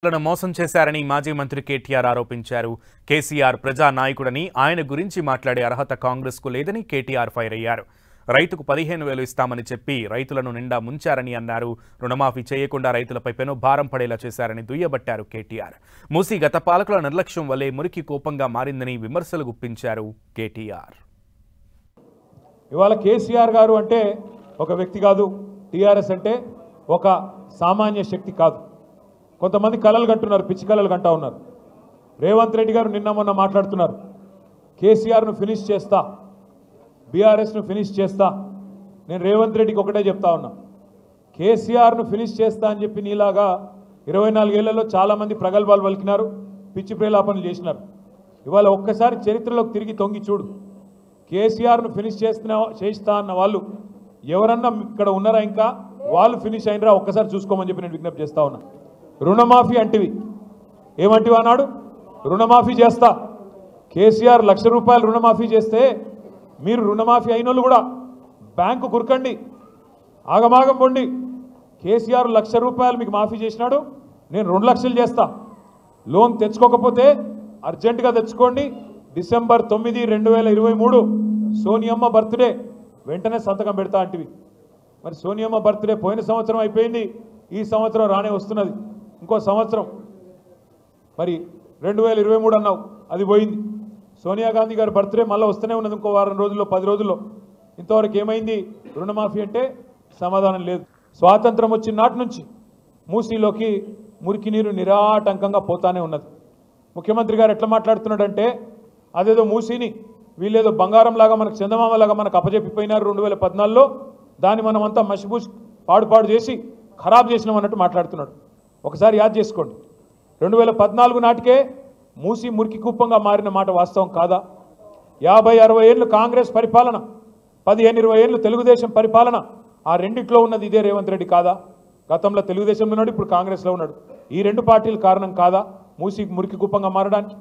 లను మోసం చేశారని మాజీ మంత్రి కేటీఆర్ ఆరోపించారు. కేసీఆర్ ప్రజా నాయకుడని, ఆయన గురించి మాట్లాడే అర్హత కాంగ్రెస్కు లేదని కేటీఆర్ ఫైర్ అయ్యారు. రైతుకు 15,000 ఇస్తామని చెప్పి రైతులను నిండా ముంచారని అన్నారు. రుణమాఫీ చేయకుండా రైతులపై పెను భారం పడేలా చేశారని దుయ్యబట్టారు కేటీఆర్. మూసీ గత పాలకుల నిర్లక్ష్యం వల్లే మురికి కోపంగా మారిందని విమర్శలు గుప్పించారు కేటీఆర్. ఇవాళ కేసీఆర్ గారు అంటే ఒక వ్యక్తి కాదు, టీఆర్ఎస్ అంటే ఒక సామాన్య శక్తి కాదు. కొంతమంది కలలు కంటున్నారు, పిచ్చి కలలు కంటా ఉన్నారు. రేవంత్ రెడ్డి గారు నిన్న మొన్న మాట్లాడుతున్నారు, కేసీఆర్ను ఫినిష్ చేస్తా, బీఆర్ఎస్ను ఫినిష్ చేస్తా. నేను రేవంత్ రెడ్డికి ఒకటే చెప్తా ఉన్నా, కేసీఆర్ను ఫినిష్ చేస్తా అని చెప్పి నీలాగా 24 ఏళ్లలో చాలామంది ప్రగల్భాలు పలికినారు, పిచ్చి ప్రేలాపనలు చేసినారు. ఇవాళ ఒక్కసారి చరిత్రలోకి తిరిగి తొంగి చూడు. కేసీఆర్ను ఫినిష్ చేస్తా అన్న వాళ్ళు ఎవరన్నా ఇక్కడ ఉన్నారా? ఇంకా వాళ్ళు ఫినిష్ అయినరా? ఒక్కసారి చూసుకోమని చెప్పి నేను విజ్ఞప్తి చేస్తా ఉన్నా. రుణమాఫీ అంటివి, ఏమంటివి అన్నాడు? రుణమాఫీ చేస్తా. కేసీఆర్ ₹1,00,000 రుణమాఫీ చేస్తే మీరు రుణమాఫీ అయిన వాళ్ళు కూడా బ్యాంకు కురకండి, ఆగమాగం పొండి. కేసీఆర్ ₹1,00,000 మీకు మాఫీ చేసినాడు, నేను 2 లక్షలు చేస్తా. లోన్ తెచ్చుకోకపోతే అర్జెంటుగా తెచ్చుకోండి. డిసెంబర్ 9, 2023 సోనియమ్మ బర్త్డే, వెంటనే సంతకం పెడతా అంటివి. మరి సోనియమ్మ బర్త్డే పోయిన సంవత్సరం అయిపోయింది, ఈ సంవత్సరం రానే వస్తున్నది, ఇంకో సంవత్సరం. మరి 2023 అన్నావు, అది పోయింది. సోనియా గాంధీ గారి బర్త్డే మళ్ళీ వస్తూనే ఉన్నది, ఇంకో వారం రోజుల్లో 10 రోజుల్లో. ఇంతవరకు ఏమైంది? రుణమాఫీ అంటే సమాధానం లేదు. స్వాతంత్రం వచ్చిన నాటి నుంచి మూసీలోకి మురికి నీరు నిరాటంకంగా పోతానే ఉన్నది. ముఖ్యమంత్రి గారు ఎట్లా మాట్లాడుతున్నాడంటే అదేదో మూసీని వీళ్ళేదో బంగారంలాగా మనకు చందమామలాగా మనకు అప్పజెప్పిపోయినారు 2014లో, దాన్ని మనమంతా మసిబూసి పాడు చేసి ఖరాబ్ చేసినాం అన్నట్టు మాట్లాడుతున్నాడు. ఒకసారి యాద్ చేసుకోండి, 2014 నాటికే మూసి మురికి కుప్పంగా మారిన మాట వాస్తవం కాదా? 50-60 ఏళ్ళు కాంగ్రెస్ పరిపాలన, 15-20 ఏళ్ళు తెలుగుదేశం పరిపాలన, ఆ రెండిట్లో ఉన్నది ఇదే రేవంత్ రెడ్డి కాదా? గతంలో తెలుగుదేశంలో ఉన్నాడు, ఇప్పుడు కాంగ్రెస్లో ఉన్నాడు. ఈ 2 పార్టీల కారణం కాదా మూసి మురికి కుప్పంగా మారడానికి?